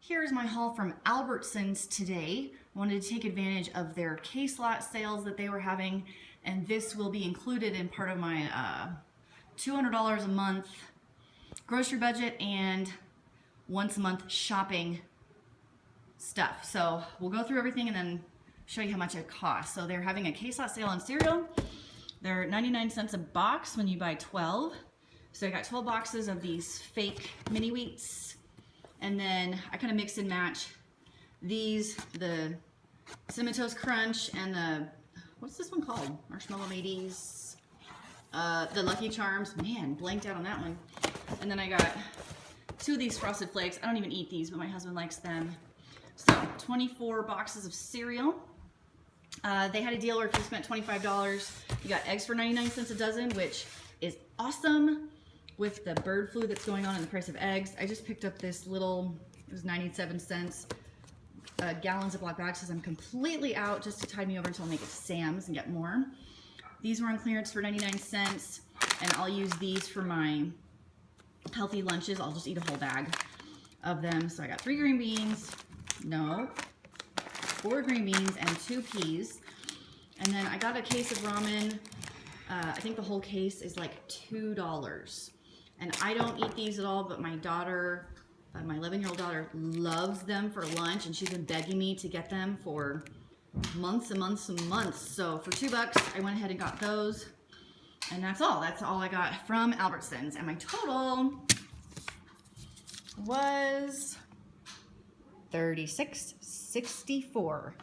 Here's my haul from Albertsons today. I wanted to take advantage of their case lot sales that they were having, and this will be included in part of my $200 a month grocery budget and once a month shopping stuff. So we'll go through everything and then show you how much it costs. So they're having a case lot sale on cereal. They're 99 cents a box when you buy 12. So I got 12 boxes of these fake mini wheats. And then I kind of mix and match these, the Cinnamon Toast Crunch and the, what's this one called? Marshmallow Mateys. The Lucky Charms. Man, blanked out on that one. And then I got 2 of these Frosted Flakes. I don't even eat these, but my husband likes them. So 24 boxes of cereal. They had a deal where if you spent $25, you got eggs for 99 cents a dozen, which is awesome. With the bird flu that's going on and the price of eggs, I just picked up this little, it was 97 cents, gallons of black bags because I'm completely out, just to tide me over until I make it to Sam's and get more. These were on clearance for 99 cents, and I'll use these for my healthy lunches. I'll just eat a whole bag of them. So I got 3 green beans, 4 green beans and 2 peas. And then I got a case of ramen. I think the whole case is like $2. And I don't eat these at all, but my daughter, my 11-year-old daughter, loves them for lunch, and she's been begging me to get them for months and months and months. So for $2, I went ahead and got those. And that's all. That's all I got from Albertsons. And my total was $36.64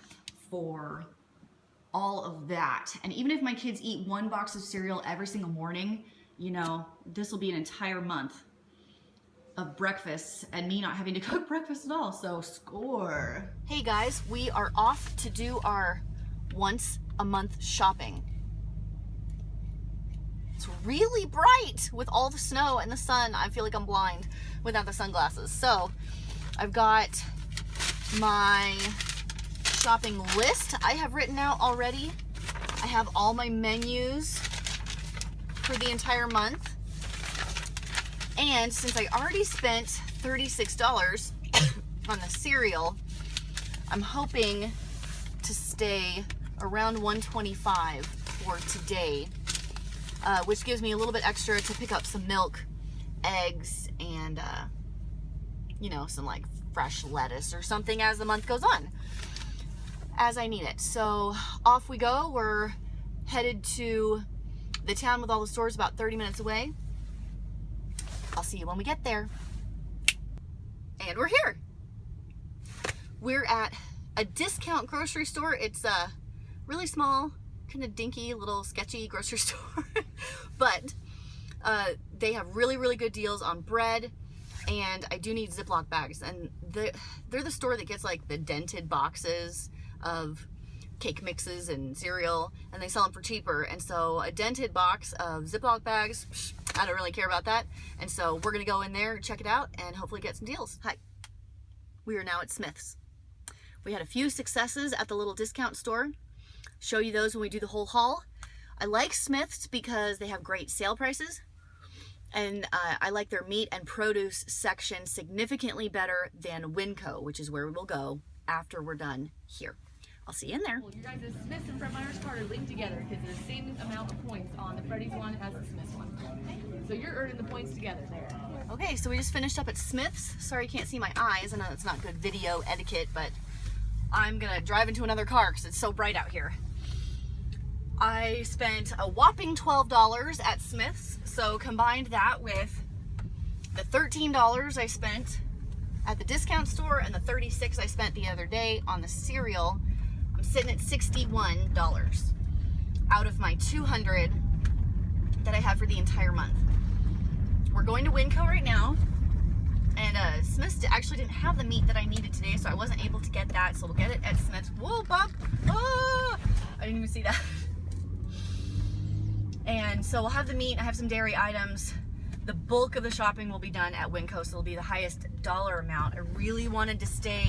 for all of that. And even if my kids eat 1 box of cereal every single morning, you know, this will be an entire month of breakfast and me not having to cook breakfast at all. So score. Hey guys, we are off to do our once a month shopping. It's really bright with all the snow and the sun. I feel like I'm blind without the sunglasses. So I've got my shopping list I have written out already. I have all my menus for the entire month. And since I already spent $36 on the cereal, I'm hoping to stay around $125 for today, which gives me a little bit extra to pick up some milk, eggs, and you know, some like fresh lettuce or something as the month goes on, as I need it. So off we go. We're headed to the town with all the stores about 30 minutes away. I'll see you when we get there. And we're here. We're at a discount grocery store. It's a really small, kind of dinky, little sketchy grocery store. But they have really, really good deals on bread. And I do need Ziploc bags. And they're the store that gets like the dented boxes of cake mixes and cereal, and they sell them for cheaper. And so a dented box of Ziploc bags, I don't really care about that. And so we're gonna go in there, check it out, and hopefully get some deals. Hi, we are now at Smith's. We had a few successes at the little discount store. Show you those when we do the whole haul. I like Smith's because they have great sale prices, and I like their meat and produce section significantly better than WinCo, which is where we will go after we're done here. I'll see you in there. Well, you guys' Smiths and Fred Meyer's card are linked together because there's the same amount of points on the Freddy's one as the Smith's one. So you're earning the points together there. Okay, so we just finished up at Smith's. Sorry you can't see my eyes. I know it's not good video etiquette, but I'm gonna drive into another car because it's so bright out here. I spent a whopping $12 at Smith's. So combined that with the $13 I spent at the discount store and the $36 I spent the other day on the cereal, I'm sitting at $61 out of my $200 that I have for the entire month. We're going to WinCo right now, and Smith's actually didn't have the meat that I needed today, so I wasn't able to get that, so we'll get it at Smith's. Whoa, bump! Oh, I didn't even see that. And so we'll have the meat. I have some dairy items. The bulk of the shopping will be done at WinCo, so it'll be the highest dollar amount. I really wanted to stay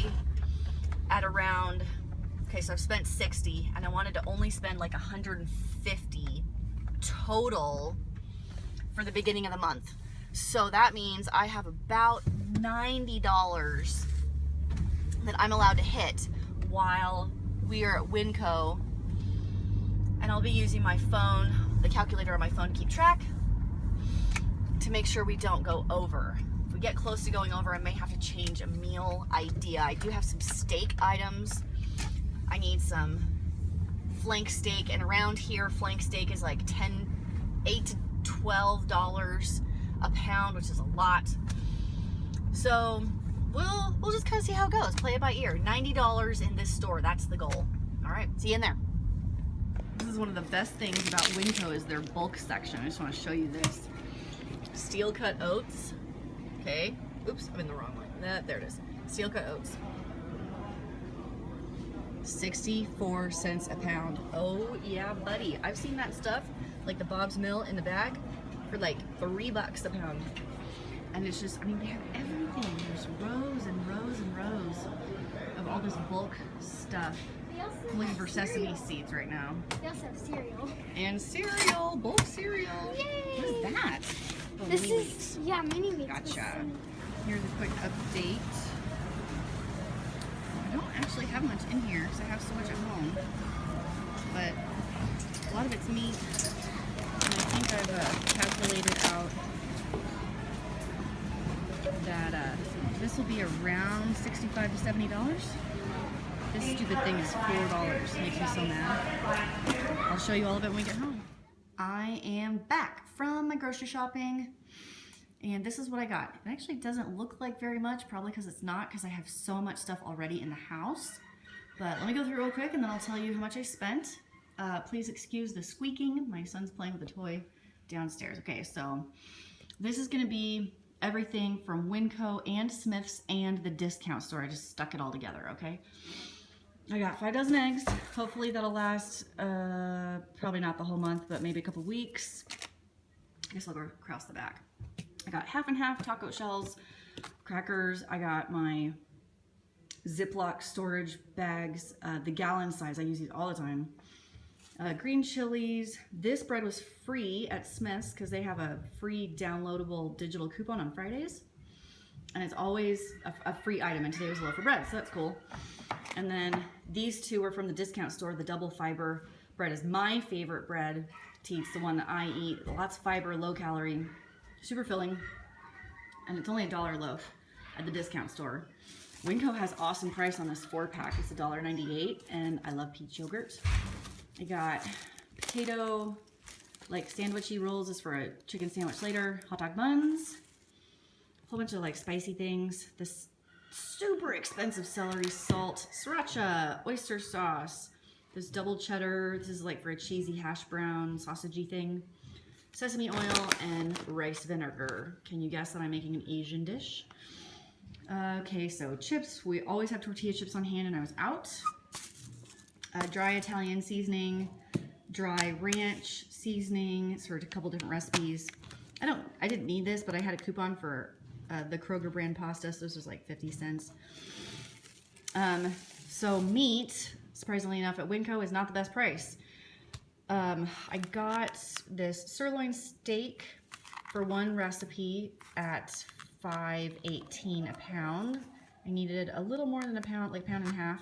at around, okay, so I've spent $60, and I wanted to only spend like $150 total for the beginning of the month. So that means I have about $90 that I'm allowed to hit while we are at WinCo. And I'll be using my phone, the calculator on my phone, to keep track to make sure we don't go over. If we get close to going over, I may have to change a meal idea. I do have some steak items. I need some flank steak, and around here flank steak is like $8 to $12 a pound, which is a lot. So we'll just kind of see how it goes. Play it by ear. $90 in this store. That's the goal. All right, see you in there. This is one of the best things about WinCo is their bulk section. I just want to show you this. Steel cut oats. Okay. Oops, I'm in the wrong one. There it is. Steel cut oats. 64 cents a pound. Oh yeah, buddy. I've seen that stuff, like the Bob's Mill in the bag, for like $3 a pound. And it's just, I mean, they have everything. There's rows and rows and rows of all this bulk stuff. I'm looking for sesame seeds right now. They also have cereal. And cereal, bulk cereal. Yay! What is that? Oh, This mini is, wheats. yeah, mini wheats. Gotcha. Here's a quick update. I don't actually have much in here because I have so much at home. But a lot of it's meat. And I think I've calculated out that this will be around $65 to $70. This stupid thing is $4. Makes me so mad. I'll show you all of it when we get home. I am back from my grocery shopping, and this is what I got. It actually doesn't look like very much, probably because it's not, because I have so much stuff already in the house. But let me go through it real quick, and then I'll tell you how much I spent. Please excuse the squeaking. My son's playing with a toy downstairs. Okay, so this is going to be everything from WinCo and Smith's and the discount store. I just stuck it all together, okay? I got 5 dozen eggs. Hopefully that'll last, probably not the whole month, but maybe a couple weeks. I guess I'll go across the back. I got half and half taco shells, crackers. I got my Ziploc storage bags, the gallon size. I use these all the time. Green chilies. This bread was free at Smith's because they have a free downloadable digital coupon on Fridays. And it's always a free item, and today was a loaf of bread, so that's cool. And then these two were from the discount store. The double fiber bread is my favorite bread to eat. It's the one that I eat. Lots of fiber, low calorie, super filling, and it's only $1 a loaf at the discount store. WinCo has awesome price on this 4-pack. It's $1.98, and I love peach yogurt. I got potato, like sandwichy rolls. This is for a chicken sandwich later. Hot dog buns. A whole bunch of like spicy things. This super expensive celery salt, sriracha, oyster sauce. This double cheddar. This is like for a cheesy hash brown sausagey thing. Sesame oil and rice vinegar. Can you guess that I'm making an Asian dish? Okay, so chips. We always have tortilla chips on hand, and I was out. Dry Italian seasoning, dry ranch seasoning. It's for a couple different recipes. I didn't need this, but I had a coupon for the Kroger brand pasta, so this was like 50 cents. So meat, surprisingly enough, at WinCo is not the best price. I got this sirloin steak for one recipe at $5.18 a pound. I needed a little more than a pound, like a pound and a half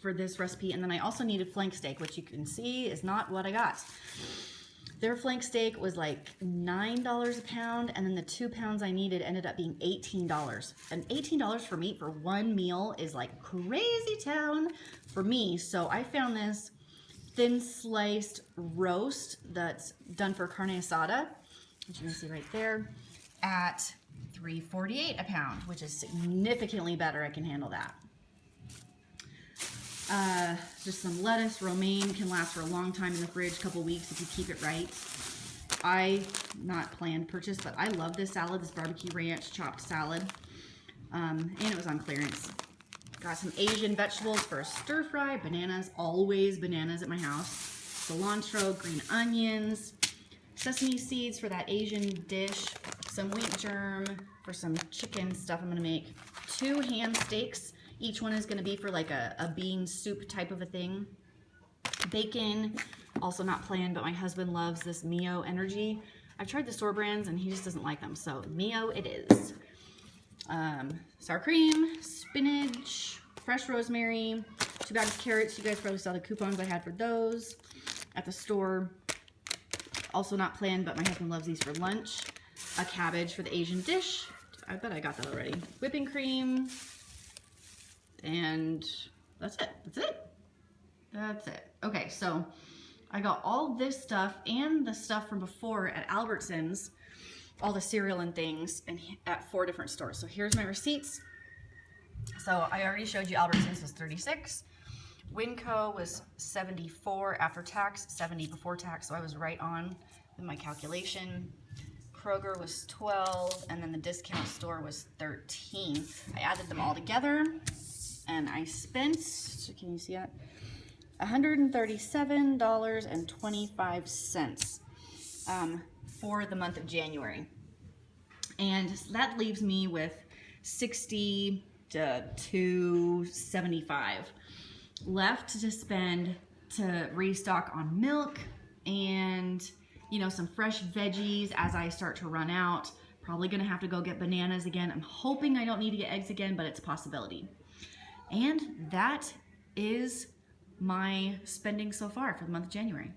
for this recipe. And then I also needed flank steak, which you can see is not what I got. Their flank steak was like $9 a pound, and then the 2 pounds I needed ended up being $18. And $18 for meat for one meal is like crazy town for me. So I found this thin sliced roast that's done for carne asada, which you can see right there, at $3.48 a pound, which is significantly better. I can handle that. Just some lettuce. Romaine can last for a long time in the fridge, a couple weeks if you keep it right. Not planned purchase, but I love this salad, this barbecue ranch chopped salad. And it was on clearance. Got some Asian vegetables for a stir fry, bananas, always bananas at my house. Cilantro, green onions, sesame seeds for that Asian dish, some wheat germ for some chicken stuff I'm gonna make, 2 ham steaks. Each one is gonna be for like a bean soup type of a thing. Bacon, also not planned, but my husband loves this Mio Energy. I've tried the store brands and he just doesn't like them, so Mio it is. sour cream, spinach, fresh rosemary, 2 bags of carrots. You guys probably saw the coupons I had for those at the store. Also not planned, but my husband loves these for lunch. A cabbage for the Asian dish. I bet I got that already. Whipping cream. And that's it. That's it. That's it. Okay, so I got all this stuff and the stuff from before at Albertson's, all the cereal and things, and at 4 different stores. So here's my receipts. So I already showed you Albertson's was $36. WinCo was $74 after tax, $70 before tax, so I was right on with my calculation. Kroger was $12, and then the discount store was $13. I added them all together, and I spent, so can you see that? $137.25 for the month of January. And that leaves me with $60 to $275 left to spend to restock on milk and, you know, some fresh veggies as I start to run out. Probably gonna have to go get bananas again. I'm hoping I don't need to get eggs again, but it's a possibility. And that is my spending so far for the month of January.